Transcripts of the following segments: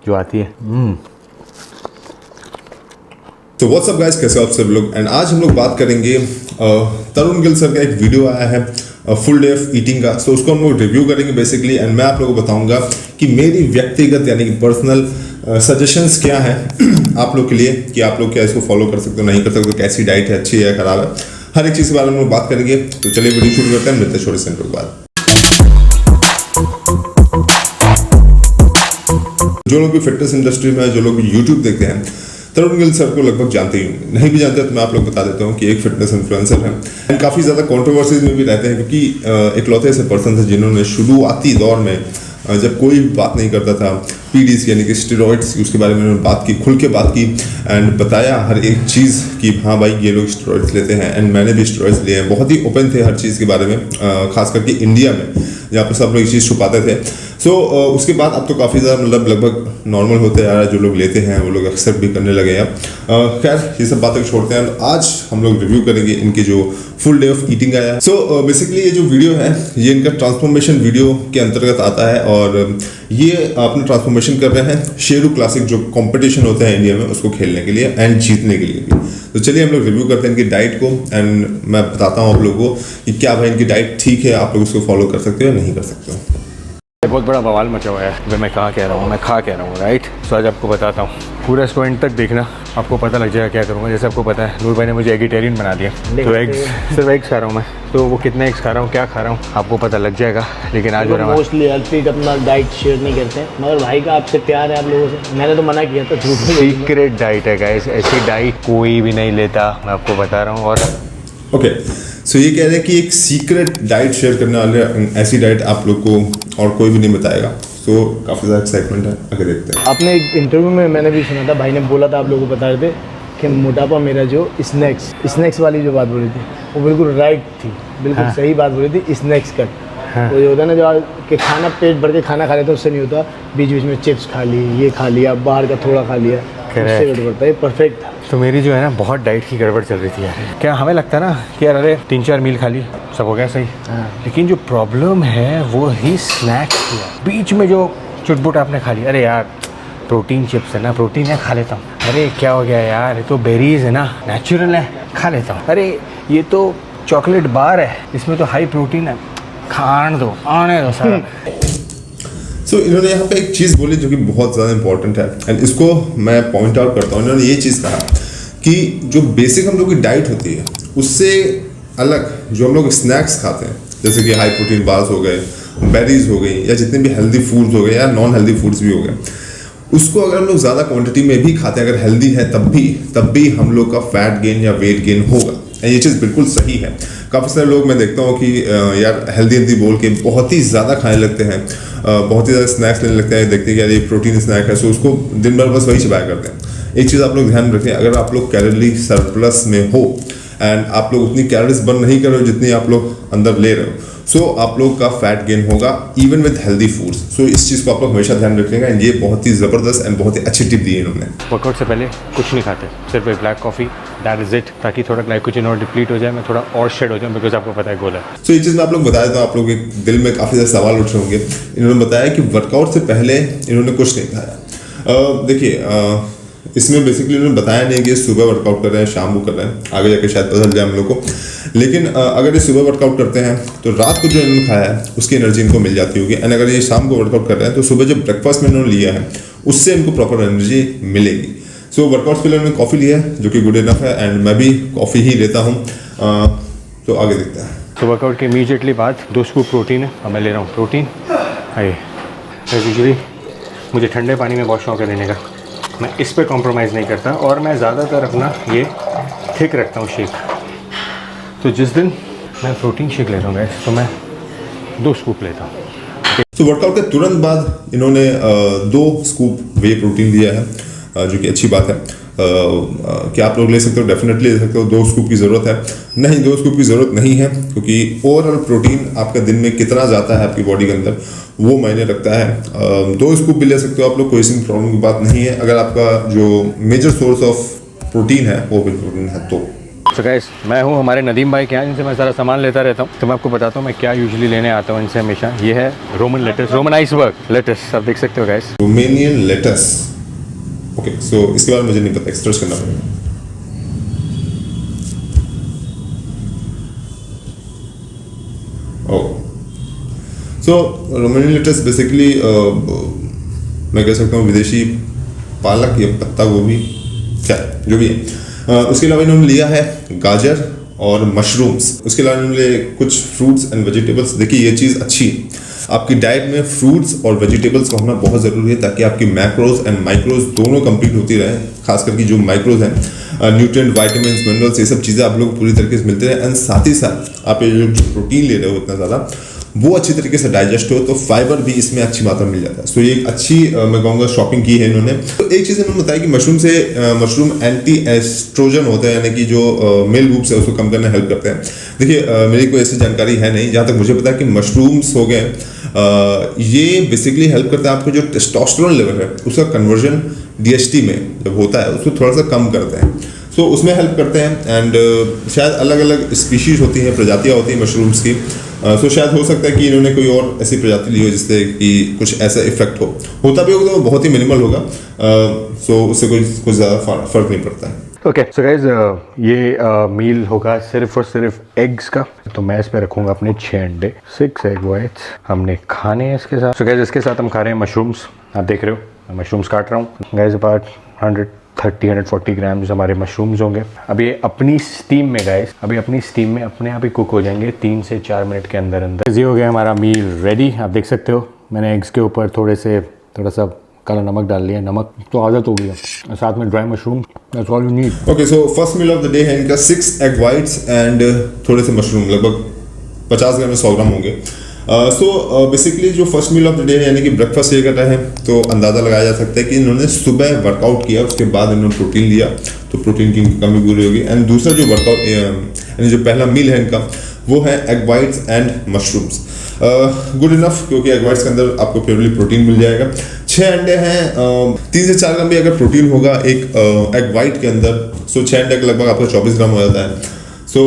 जो आती है। तो व्हाट्सअप गाइस, कैसे हो आप सब लोग। एंड आज हम लोग बात करेंगे तरुण गिल सर का एक वीडियो आया है फुल डे ऑफ ईटिंग का। सो उसको हम लोग रिव्यू करेंगे बेसिकली, एंड मैं आप लोगों को बताऊंगा कि मेरी व्यक्तिगत यानी कि पर्सनल सजेशंस क्या है आप लोग के लिए, कि आप लोग क्या इसको फॉलो कर सकते हो, नहीं कर सकते हो, कैसी डाइट है, अच्छी है, खराब है, हर एक चीज़ के बारे में हम लोग बात करेंगे। तो चलिए वीडियो शुरू करते हैं, मिलते हैं छोटे से इंट्रो के बाद। जो लोग भी फिटनेस इंडस्ट्री में, जो लोग भी यूट्यूब देखते हैं, तरुण गिल सर को लगभग जानते ही होंगे। नहीं भी जानते तो मैं आप लोग बता देता हूँ कि एक फिटनेस इन्फ्लुएंसर है एंड काफ़ी ज़्यादा कंट्रोवर्सीज में भी रहते हैं, क्योंकि इकलौते ऐसे पर्सन थे जिन्होंने शुरुआती दौर में जब कोई बात नहीं करता था पीडीज यानी कि स्टेरॉइड्स की, उसके बारे में उन्होंने बात की, खुल के बात की एंड बताया हर एक चीज़ कि हाँ भाई ये लोग स्टेरॉइड्स लेते हैं एंड मैंने भी स्टेरॉइड्स लिए हैं। बहुत ही ओपन थे हर चीज़ के बारे में, खास करके इंडिया में जहाँ पर सब लोग ये चीज़ छुपाते थे। सो उसके बाद अब तो काफ़ी ज़्यादा मतलब लगभग नॉर्मल होते जा रहा है, जो लोग लेते हैं वो लोग एक्सेप्ट भी करने लगे हैं। खैर ये सब बातें छोड़ते हैं, आज हम लोग रिव्यू करेंगे इनकी जो फुल डे ऑफ ईटिंग आया है। सो बेसिकली ये जो वीडियो है ये इनका ट्रांसफॉर्मेशन वीडियो के अंतर्गत आता है, और ये अपना ट्रांसफॉर्मेशन कर रहे हैं शेरू क्लासिक जो कंपटीशन होता है इंडिया में उसको खेलने के लिए एंड जीतने के लिए भी। तो चलिए हम लोग रिव्यू करते हैं इनकी डाइट को, एंड मैं बताता हूँ आप लोगों को कि क्या भाई इनकी डाइट ठीक है, आप लोग उसको फॉलो कर सकते हो या नहीं कर सकते हो। बहुत बड़ा बवाल मचा हुआ है वे, मैं कहाँ कह रहा हूँ, मैं खा कह रहा हूँ, राइट। सो आज आपको बताता हूँ, पूरा इसको एंड तक देखना, आपको पता लग जाएगा क्या करूँगा। जैसे आपको पता है नूर भाई ने मुझे एगिटेरियन बना दिया, तो एग्स सिर्फ एग्स खा रहा हूँ मैं, तो वो कितने एग्स खा रहा हूँ, क्या खा रहा हूँ, आपको पता लग जाएगा। लेकिन आज मोस्टली हरप्रीत अपना डाइट शेयर नहीं करते हैं, मगर भाई का आपसे प्यार है आप लोगों से, मैंने तो मना किया था झूठ में। सीक्रेट डाइट है गाइस, ऐसी डाइट कोई भी नहीं लेता, मैं आपको बता रहा हूँ। और ओके सो ये कह रहे हैं कि एक सीक्रेट डाइट शेयर करने वाले, ऐसी डाइट आप लोग को और कोई भी नहीं बताएगा। तो काफ़ी ज़्यादा एक्साइटमेंट है, आगे देखते हैं। आपने एक इंटरव्यू में मैंने भी सुना था, भाई ने बोला था आप लोगों को बता रहे थे कि मोटापा मेरा जो स्नैक्स वाली जो बात बोली थी वो बिल्कुल राइट थी, बिल्कुल सही बात बोली थी। स्नैक्स कट वो जो होता है ना, जो कि खाना पेट भर के खाना खा लेते हैं उससे नहीं होता, बीच बीच में चिप्स खा ली, ये खा लिया, बाहर का थोड़ा खा लिया, उससे वेट बढ़ता है। परफेक्ट था। तो मेरी जो है ना बहुत डाइट की गड़बड़ चल रही थी यार। क्या हमें लगता है ना कि यार अरे 3-4 मील खा ली सब हो गया सही, लेकिन जो प्रॉब्लम है वो ही स्नैक्स की है। बीच में जो चुटपुट आपने खा लिया, अरे यार प्रोटीन चिप्स है ना, प्रोटीन है खा लेता हूँ, अरे क्या हो गया यार ये तो बेरीज है ना, नेचुरल है खा लेता हूँ, अरे ये तो चॉकलेट बार है इसमें तो हाई प्रोटीन है, खाने दो आने दो सारा। सो इन्होंने यहाँ पे एक चीज़ बोली जो कि बहुत ज़्यादा इंपॉर्टेंट है एंड इसको मैं पॉइंट आउट करता हूँ। इन्होंने ये चीज़ कहा कि जो बेसिक हम लोग की डाइट होती है उससे अलग जो हम लोग स्नैक्स खाते हैं, जैसे कि हाई प्रोटीन बार्स हो गए, बेरीज हो गई, या जितने भी हेल्दी फूड्स हो गए या नॉन हेल्दी फूड्स भी हो गए, उसको अगर हम लोग ज़्यादा क्वांटिटी में भी खाते हैं, अगर हेल्दी है तब भी हम लोग का फैट गेन या वेट गेन होगा। ये चीज़ बिल्कुल सही है। काफ़ी सारे लोग मैं देखता हूँ कि यार हेल्दी बोल के बहुत ही ज़्यादा खाने लगते हैं, बहुत ही ज़्यादा स्नैक्स लेने लगते हैं, देखते हैं कि यार ये प्रोटीन स्नैक है, सो उसको दिन भर बस वही चबाया करते हैं। एक चीज़ आप लोग ध्यान रखें, अगर आप लोग कैलोरी सरप्लस में हो एंड आप लोग उतनी कैलोरीज बर्न नहीं कर रहे हो जितनी आप लोग अंदर ले रहे हो, सो आप लोग का फैट गेन होगा इवन विद हेल्दी फूड्स। सो इस चीज़ को आप लोग हमेशा ध्यान रखिएगा एंड ये बहुत ही ज़बरदस्त एंड बहुत ही अच्छी टिप दी है इन्होंने। वर्कआउट से पहले कुछ नहीं खाते, सिर्फ एक black coffee, that is it, ताकि थोड़ा ग्लाइकोजन और डिप्लीट हो जाए, मैं थोड़ा और शेड हो जाऊँ, बिकॉज आपको पता है गोल है। सो ये चीज़ मैं आप लोग बता देता हूँ, आप लोग के दिल में काफ़ी ज़्यादा सवाल उठ रहे होंगे। इन्होंने बताया कि वर्कआउट से पहले इन्होंने कुछ नहीं खाया। देखिए इसमें बेसिकली उन्होंने बताया नहीं कि सुबह वर्कआउट कर रहे हैं शाम को कर रहे हैं, आगे जाके शायद पता चल जाए हम लोग को। लेकिन अगर ये सुबह वर्कआउट करते हैं तो रात को जो इन्होंने खाया है उसकी एनर्जी इनको मिल जाती होगी, एंड अगर ये शाम को वर्कआउट कर रहे हैं तो सुबह जो ब्रेकफास्ट में इन्होंने लिया है उससे इनको प्रॉपर एनर्जी मिलेगी। सो वर्कआउट के लिए उन्होंने कॉफ़ी लिया है जो कि गुड इनफ है, एंड मैं भी कॉफ़ी ही लेता हूँ। तो आगे देखते हैं। तो वर्कआउट के इमीडिएटली बाद 2 स्कूप प्रोटीन है और मैं ले रहा हूँ प्रोटीन। आइए, यूजुअली मुझे ठंडे पानी में बहुत शौक है लेने का, मैं इस पे कॉम्प्रोमाइज़ नहीं करता, और मैं ज़्यादातर अपना ये थिक रखता हूँ शेक। तो जिस दिन मैं प्रोटीन शेक ले रहा हूँ गाइस, तो मैं 2 स्कूप लेता हूँ। तो वर्कआउट के तुरंत बाद इन्होंने 2 स्कूप वे प्रोटीन दिया है, जो कि अच्छी बात है। क्या आप लोग ले सकते हो? डेफिनेटली ले सकते हो। 2 स्कूप की ज़रूरत है नहीं, 2 स्कूप की ज़रूरत नहीं है, क्योंकि ओवरऑल प्रोटीन आपका दिन में कितना जाता है आपकी बॉडी के अंदर वो मायने रखता है। 2 स्कूप भी ले सकते हो आप लोग, कोई सी प्रॉब्लम की बात नहीं है, अगर आपका जो मेजर सोर्स ऑफ प्रोटीन है वो भी प्रोटीन है तो। तो गाइस मैं हूँ हमारे नदीम भाई के यहाँ, जिनसे मैं सारा सामान लेता रहता हूँ। तो मैं आपको बताता हूँ मैं क्या यूजुअली लेने आता हूँ इनसे हमेशा। ये है romaine lettuce, romaine iceberg lettuce, आप देख सकते हो guys. Romanian lettuce, okay. So इसके बारे में मुझे नहीं पता, एक्सट्रैक्ट करना पड़ेगा। सो रोमेनियन लेटस बेसिकली मैं कह सकता हूँ विदेशी पालक या पत्ता गोभी, क्या जो भी है। उसके अलावा इन्होंने लिया है गाजर और मशरूम्स। उसके अलावा इन्होंने कुछ फ्रूट्स एंड वेजिटेबल्स। देखिए ये चीज़ अच्छी है, आपकी डाइट में फ्रूट्स और वेजिटेबल्स का होना बहुत ज़रूरी है, ताकि आपकी मैक्रोज एंड माइक्रोज दोनों कंप्लीट होती रहे। खास करके जो माइक्रोज हैं, न्यूट्रिएंट, विटामिन्स, मिनरल्स, ये सब चीज़ें आप लोग को पूरी तरीके से मिलते रहे। एंड साथ ही साथ आप ये जो प्रोटीन ले रहे हो इतना ज़्यादा, वो अच्छी तरीके से डाइजेस्ट हो, तो फाइबर भी इसमें अच्छी मात्रा में मिल जाता है। सो ये एक अच्छी मैं कहूँगा शॉपिंग की है इन्होंने। तो एक चीज़ इन्होंने बताया कि मशरूम एंटी एस्ट्रोजन होता है, यानी कि जो मेल बूब्स है उसको कम करने हेल्प करते हैं। देखिए मेरी कोई ऐसी जानकारी है नहीं, जहाँ तक मुझे पता है कि मशरूम्स हो गए ये बेसिकली हेल्प करता है आपको जो टेस्टोस्टेरोन लेवल है उसका कन्वर्जन DHT में जब होता है उसको थोड़ा सा कम करते हैं। सो उसमें हेल्प करते हैं। एंड शायद अलग अलग स्पीशीज़ होती हैं, प्रजातियाँ होती हैं मशरूम्स की। सो शायद हो सकता है कि इन्होंने कोई और ऐसी प्रजाति ली हो जिससे कि कुछ ऐसा इफेक्ट होता भी होगा तो बहुत ही मिनिमल होगा। सो उससे कुछ ज़्यादा फर्क नहीं पड़ता है। ओके सो गाइज ये मील होगा सिर्फ और सिर्फ एग्स का। तो मैं इस पे रखूँगा अपने 6 अंडे, 6 एग वाइट्स हमने खाने हैं इसके साथ। सो गाइज इसके साथ हम खा रहे हैं मशरूम्स। आप देख रहे हो मैं मशरूम्स काट रहा हूँ। गाइज अबाउट 130-140 ग्राम्स हमारे मशरूम्स होंगे। अब ये अपनी स्टीम में गाइस, अभी अपनी स्टीम में अपने आप ही कुक हो जाएंगे 3 से 4 मिनट के अंदर अंदर। ये हो गया हमारा मील रेडी। आप देख सकते हो मैंने एग्स के ऊपर थोड़ा सा काला नमक डाल लिया। नमक तो आदत हो गया, साथ में dry mushroom, that's all you need. Okay, so first meal of the day है इनका 6 एग वाइट्स एंड थोड़े से मशरूम, लगभग 50 ग्राम या 100 ग्राम होंगे। सो बेसिकली जो first meal of the day है यानी कि ब्रेकफास्ट ये कर रहे हैं, तो अंदाज़ा लगाया जा सकता है कि इन्होंने सुबह वर्कआउट किया, उसके बाद इन्होंने प्रोटीन लिया, तो प्रोटीन की कमी पूरी होगी। एंड दूसरा जो वर्कआउट यानी जो पहला मील है इनका वो है egg whites and mushrooms. Good enough, क्योंकि एग वाइट्स के अंदर आपको प्योरली प्रोटीन मिल जाएगा। 6 अंडे हैं, 3 से 4 ग्राम भी अगर प्रोटीन होगा एक एग वाइट के अंदर, सो 6 अंडे का लगभग आपका 24 ग्राम हो जाता है। सो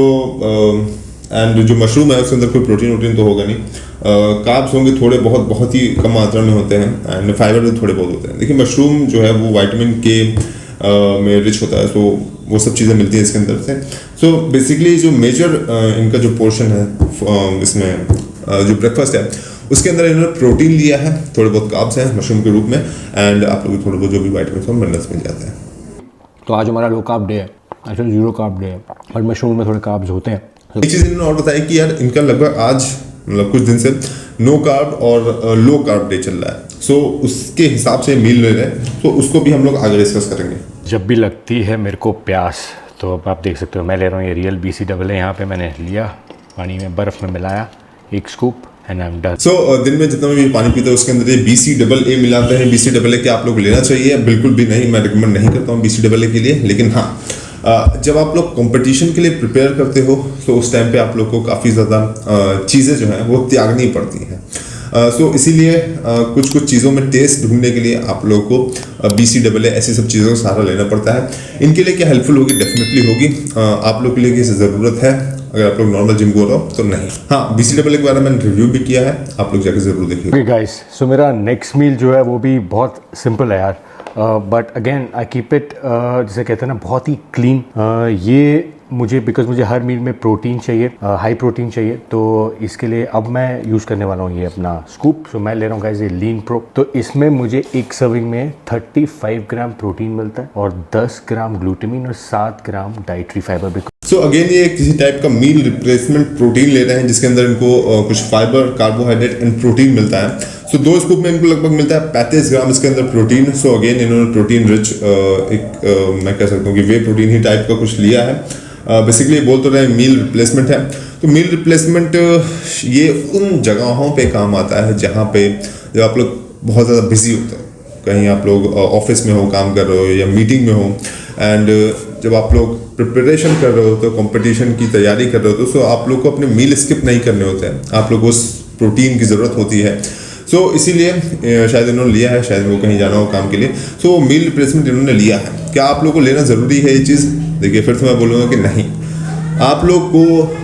एंड जो मशरूम है उसके अंदर कोई प्रोटीन तो होगा नहीं। कार्ब्स होंगे थोड़े बहुत ही कम मात्रा में होते हैं, एंड फाइबर भी थोड़े बहुत होते हैं। देखिए मशरूम जो है वो विटामिन के में रिच होता है, तो वो सब चीज़ें मिलती हैं इसके अंदर से। सो बेसिकली जो मेजर इनका जो पोर्शन है इसमें जो ब्रेकफास्ट है उसके अंदर इन्होंने प्रोटीन लिया है, थोड़े बहुत कार्ब्स हैं मशरूम के रूप में, एंड आप लोग थोड़े बहुत जो भी विटामिन और मिनरल्स मिल जाते हैं। तो आज हमारा लो कार्ब डे है, एक्चुअली 0 कार्ब डे है, और मशरूम में थोड़े कार्ब्स होते हैं। एक चीज़ इन्होंने और बताया कि यार इनका लगभग आज मतलब कुछ दिन से नो कार्ब और लो कार्ब डे चल रहा है। सो उसके हिसाब से मील ले रहे हैं, तो उसको भी हम लोग आगे डिस्कस करेंगे। जब भी लगती है मेरे को प्यास, तो अब आप देख सकते हो मैं ले रहा हूँ ये रियल BCAA। यहाँ पे मैंने लिया, पानी में बर्फ़ में मिलाया 1 scoop, and I am done. So दिन में जितना भी पानी पीते हैं उसके अंदर ये BCAA मिलाते हैं। BCAA के आप लोग लेना चाहिए, बिल्कुल भी नहीं, मैं रिकमेंड नहीं करता हूँ BCAA के लिए। लेकिन हाँ, जब आप लोग कंपटीशन के लिए प्रिपेयर करते हो तो उस टाइम पे आप लोग को काफ़ी ज़्यादा चीज़ें जो हैं वो त्यागनी पड़ती हैं। सो इसीलिए कुछ चीज़ों में टेस्ट ढूंढने के लिए आप लोग को BCAA ऐसी सब चीज़ों का सहारा लेना पड़ता है। इनके लिए क्या हेल्पफुल होगी? डेफिनेटली होगी। आप लोग के लिए किसी ज़रूरत है? अगर आप लोग नॉर्मल जिम go रहे हो तो नहीं। हाँ, BCAA के बारे में मैंने रिव्यू भी किया है, आप लोग जाकर ज़रूर देखिए। ओके गाइस, सो मेरा नेक्स्ट मील जो है वो भी बहुत सिंपल है यार, but again I keep it जिसे कहते हैं ना बहुत ही क्लीन। ये मुझे बिकॉज मुझे हर मील में प्रोटीन चाहिए, हाई प्रोटीन चाहिए, तो इसके लिए अब मैं यूज़ करने वाला हूँ ये अपना स्कूप। सो मैं ले रहा हूँ गाइस ये लीन प्रो। तो इसमें मुझे एक सर्विंग में 35 ग्राम प्रोटीन मिलता है और 10 ग्राम ग्लूटामिन और 7 ग्राम डाइटरी फाइबर। सो अगेन ये किसी टाइप का मील रिप्लेसमेंट प्रोटीन ले रहे हैं जिसके अंदर इनको कुछ फाइबर, कार्बोहाइड्रेट एंड प्रोटीन मिलता है। सो 2 स्कूप में इनको लगभग मिलता है 35 ग्राम इसके अंदर प्रोटीन। सो अगेन इन्होंने प्रोटीन रिच मैं कह सकता हूँ कि वे प्रोटीन ही टाइप का कुछ लिया है। बेसिकली बोल तो रहे हैं मील रिप्लेसमेंट है। तो मील रिप्लेसमेंट ये उन जगहों पे काम आता है जहाँ पे जब आप लोग बहुत ज़्यादा बिजी होते हो, कहीं आप लोग ऑफिस में हो, काम कर रहे हो या मीटिंग में हो, एंड जब आप लोग प्रिपरेशन कर रहे हो तो कंपटीशन की तैयारी कर रहे हो तो आप लोग को अपने मील स्किप नहीं करने होते हैं, आप लोग को उस प्रोटीन की ज़रूरत होती है। सो इसीलिए शायद इन्होंने लिया है, शायद इनको कहीं जाना हो काम के लिए। सो मील रिप्लेसमेंट इन्होंने लिया है। क्या आप लोग को लेना ज़रूरी है ये चीज़? देखिए फिर से मैं बोलूँगा कि नहीं। आप लोग को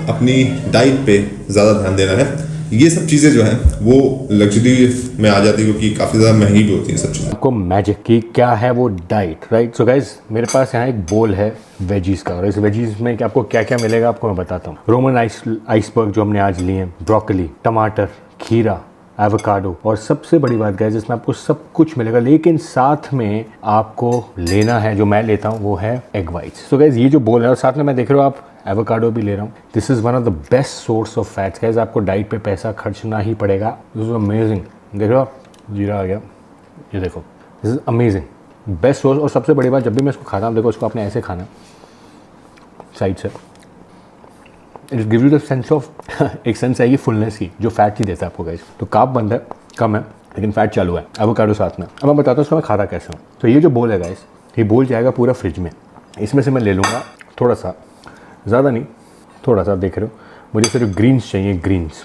अपनी डाइट पे ज़्यादा ध्यान देना है। ये सब चीज़ें जो हैं वो लग्जरी में आ जाती है क्योंकि काफ़ी ज़्यादा महंगी भी होती हैं सब चीज़ें। आपको मैजिक की क्या है वो डाइट, राइट। सो गाइज मेरे पास यहाँ एक बोल है वेजीज का, और इस वेजीज में आपको क्या क्या मिलेगा आपको मैं बताता हूँ। रोमन आइसबर्ग जो हमने आज लिए हैं, ब्रोकली, टमाटर, खीरा, एवोकाडो, और सबसे बड़ी बात गाइस इसमें आपको सब कुछ मिलेगा, लेकिन साथ में आपको लेना है, जो मैं लेता हूँ वो है एग वाइट्स। सो गाइस ये जो बोल है, और साथ में मैं देख रहा हूँ आप एवोकाडो भी ले रहा हूँ। This is one of the best source of fats guys, आपको डाइट पे पैसा खर्चना ही पड़ेगा। दिस इज अमेजिंग, देख रहे हो आप, जीरा आ गया, ये देखो, this is amazing, best source. और सबसे बड़ी बात, जब भी मैं इसको खाता हूँ, देखो इसको आपने ऐसे खाना साइड से, it give you the sense of एक सेंस आएगी फुलनेस की, जो फैट ही देता है आपको गाइस। तो कार्ब बंद है, कम है, लेकिन फैट चालू है, एवोकाडो साथ में। अब मैं बताता हूँ उसको मैं खाता कैसे हूँ। तो ये जो बोल है गाइस, ये बोल जाएगा पूरा फ्रिज में। इसमें से मैं ले लूँगा थोड़ा सा, ज़्यादा नहीं, थोड़ा सा, देख रहे हो मुझे सिर्फ ग्रीन्स चाहिए, ग्रीन्स।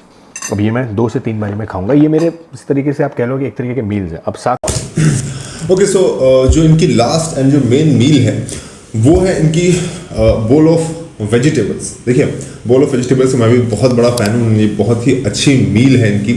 अब ये मैं 2 से 3 बारी में खाऊंगा। ये मेरे इस तरीके से आप कह लो कि एक तरीके के मील्स हैं। अब साथ ओके, सो जो इनकी लास्ट एंड जो मेन मील है वो है इनकी बोल ऑफ वेजिटेबल्स। देखिए, बोल ऑफ वेजिटेबल्स मैं भी बहुत बड़ा फ़ैन हूँ, ये बहुत ही अच्छी मील है इनकी।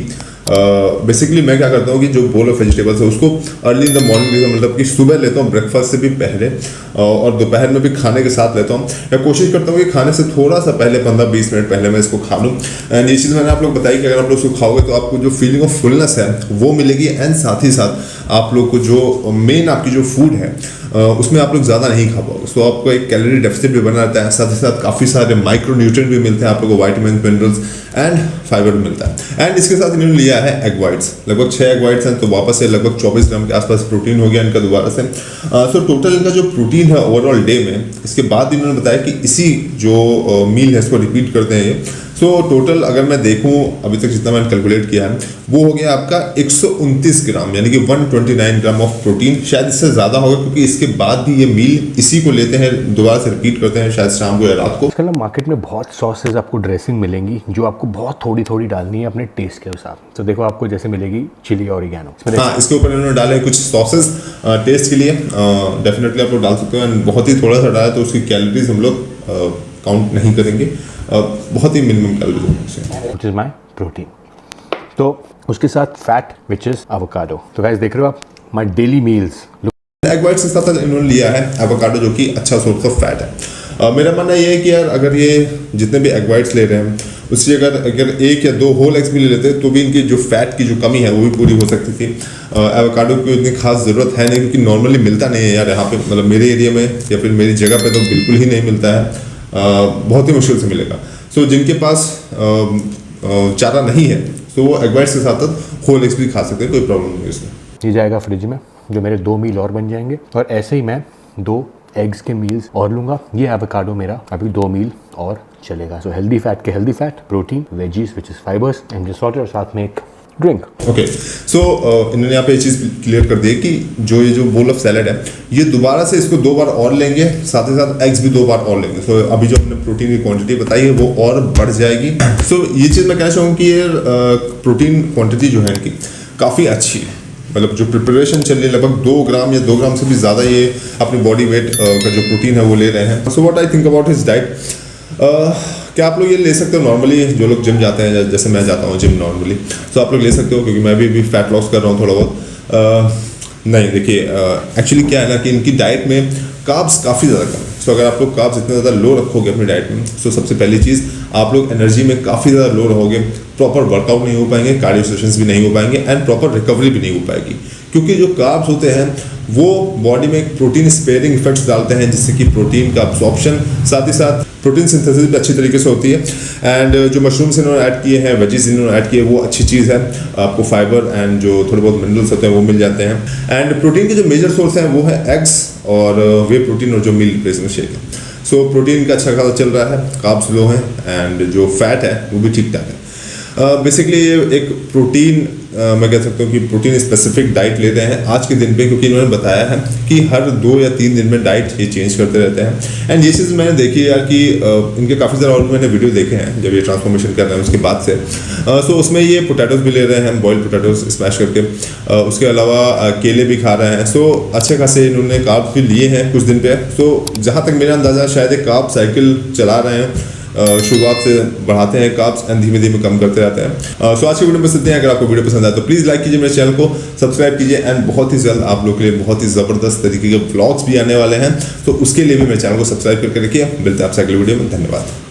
बेसिकली मैं क्या करता हूँ कि जो बोल ऑफ वेजिटेबल्स है उसको अर्ली इन द मॉर्निंग, मतलब कि सुबह लेता हूँ ब्रेकफास्ट से भी पहले, और दोपहर में भी खाने के साथ लेता हूँ, या कोशिश करता हूँ कि खाने से थोड़ा सा पहले 15-20 मिनट पहले मैं इसको खा लूँ। एंड ये चीज़ मैंने आप लोग बताई कि अगर आप लोग इसको खाओगे तो आपको जो फीलिंग ऑफ फुलनेस है वो मिलेगी, एंड साथ ही साथ आप लोग को जो मेन आपकी जो फूड है उसमें आप लोग ज़्यादा नहीं खा पाओगे। सो आपको एक कैलोरी डेफिसिट भी बना रहता है, साथ ही साथ काफ़ी सारे माइक्रो न्यूट्रिएंट भी मिलते हैं आप लोगों को, वाइटामिन, मिनरल्स एंड फाइबर भी मिलता है। एंड इसके साथ इन्होंने लिया है एग वाइट्स, लगभग 6 एग वाइट्स हैं, तो वापस से लगभग 24 ग्राम के आसपास प्रोटीन हो गया इनका दोबारा से। सो टोटल इनका जो प्रोटीन है ओवरऑल डे में, इसके बाद इन्होंने बताया कि इसी जो मील है इसको रिपीट करते हैं ये। सो टोटल अगर मैं देखूं अभी तक जितना मैंने कैलकुलेट किया है वो हो गया आपका 129 ग्राम, यानी कि 129 ग्राम ऑफ प्रोटीन। शायद इससे ज़्यादा होगा क्योंकि इसके बाद भी ये मील इसी को लेते हैं, दोबारा से रिपीट करते हैं, शायद शाम को या रात को। आजकल ना मार्केट में बहुत सॉसेज आपको ड्रेसिंग मिलेंगी जो आपको बहुत थोड़ी थोड़ी डालनी है अपने टेस्ट के हिसाब। तो देखो आपको जैसे मिलेगी चिली ऑरिगैनो, हाँ, इसके ऊपर इन्होंने डाले कुछ सॉसेस टेस्ट के लिए, डेफिनेटली आप लोग डाल सकते हो। एंड बहुत ही थोड़ा सा डाला तो उसकी कैलोरीज हम लोग काउंट नहीं करेंगे, बहुत ही मिनिमम कैलोरीज है, व्हिच इज माय प्रोटीन। तो उसके साथ फैट विच इज एवोकाडो। तो गाइस देख रहे हो आप my daily meals. Egg whites के साथ इन्होंने लिया है एवोकाडो, जो कि अच्छा सोर्स ऑफ फैट है। मेरा मानना ये है कि यार अगर ये जितने भी एग वाइट्स ले रहे हैं उससे अगर 1 या 2 होल एग्स भी ले लेते तो भी इनकी जो फैट की जो कमी है वो भी पूरी हो सकती थी। एवोकाडो की इतनी खास ज़रूरत है नहीं क्योंकि नॉर्मली मिलता नहीं है यार यहाँ पे, मतलब मेरे एरिया में या फिर मेरी जगह पे तो बिल्कुल ही नहीं मिलता है, बहुत ही मुश्किल से मिलेगा। सो जिनके पास चारा नहीं है तो वो एग वाइट्स के साथ होल एग्स भी खा सकते हैं, कोई प्रॉब्लम नहीं है इसमें। ये जाएगा फ्रिज में, जो मेरे 2 मील और बन जाएंगे, और ऐसे ही मैं 2 एग्स के मील्स और लूँगा। ये एवोकाडो मेरा अभी 2 मील और चलेगा। सो हेल्दी फैट के healthy fat, protein, veggies which is fibres and salt, और साथ में एक ड्रिंक। ओके, सो इन्होंने यहाँ पे ये चीज़ क्लियर कर दी है कि ये जो बोल ऑफ सैलड है ये दोबारा से इसको 2 बार और लेंगे, साथ ही साथ एग्स भी 2 बार और लेंगे। सो अभी जो हमने प्रोटीन की क्वांटिटी बताई है वो और बढ़ जाएगी। सो ये चीज़ मैं कहना चाहूँगा कि ये प्रोटीन क्वांटिटी जो है इनकी काफ़ी अच्छी है, मतलब जो प्रिपरेशन चल रही है लगभग 2 ग्राम या 2 ग्राम से भी ज़्यादा ये अपनी बॉडी वेट का जो प्रोटीन है वो ले रहे हैं। So what I think about his diet, क्या आप लोग ये ले सकते हो नॉर्मली, जो लोग जिम जाते हैं, जैसे मैं जाता हूँ जिम नॉर्मली, तो आप लोग ले सकते हो क्योंकि मैं भी फैट लॉस कर रहा हूँ थोड़ा बहुत। नहीं, देखिए एक्चुअली क्या है ना कि इनकी डाइट में कार्ब्स काफ़ी ज़्यादा कम है। सो अगर आप लोग कार्ब्स इतने ज़्यादा लो रखोगे अपनी डाइट में, तो सबसे पहली चीज़ आप लोग एनर्जी में काफ़ी ज़्यादा लो रहोगे, प्रॉपर वर्कआउट नहीं हो पाएंगे, कार्डियो सेशंस भी नहीं हो पाएंगे, एंड प्रॉपर रिकवरी भी नहीं हो पाएगी, क्योंकि जो कार्ब्स होते हैं वो बॉडी में एक प्रोटीन स्पेयरिंग इफेक्ट्स डालते हैं, जिससे कि प्रोटीन का अब्सॉर्प्शन, साथ ही साथ प्रोटीन सिंथेसिस भी अच्छी तरीके से होती है। एंड जो मशरूम्स इन्होंने ऐड किए हैं, वेजीज इन्होंने ऐड किए, वो अच्छी चीज़ है, आपको फाइबर एंड जो थोड़े बहुत मिनरल्स होते हैं वो मिल जाते हैं। एंड प्रोटीन के जो मेजर सोर्स हैं वो है एग्स और वे प्रोटीन और जो मिल्क रिप्लेसमेंट शेक है। सो प्रोटीन का अच्छा खासा चल रहा है, कार्ब्स लो हैं, एंड जो फैट है वो भी ठीक ठाक है। बेसिकली ये एक प्रोटीन मैं कह सकता हूँ कि प्रोटीन स्पेसिफिक डाइट ले रहे हैं आज के दिन पे, क्योंकि इन्होंने बताया है कि हर 2 या 3 दिन में डाइट ये चेंज करते रहते हैं। एंड ये चीज़ मैंने देखी है यार कि इनके काफ़ी ज़्यादा और मैंने वीडियो देखे हैं जब ये ट्रांसफॉर्मेशन कर रहे हैं उसके बाद से। सो उसमें ये पोटैटोज भी ले रहे हैं, बॉइल्ड पोटैटोज स्मैश करके, उसके अलावा केले भी खा रहे हैं। सो अच्छे खासे इन्होंने कार्ब्स भी लिए हैं कुछ दिन पे। सो जहाँ तक मेरा अंदाज़ा शायद एक कार्ब साइकिल चला रहे हैं, शुरुआत से बढ़ाते हैं कार्ब्स एंड धीमे धीमे कम करते रहते हैं। सो आज की वीडियो में बस इतने हैं। अगर आपको वीडियो पसंद आए तो प्लीज़ लाइक कीजिए, मेरे चैनल को सब्सक्राइब कीजिए एंड बहुत ही जल्द आप लोग के लिए बहुत ही ज़बरदस्त तरीके के व्लॉग्स भी आने वाले हैं, तो उसके लिए भी मेरे चैनल को सब्सक्राइब करके रखिए। मिलते हैं आपसे अगले वीडियो में। धन्यवाद।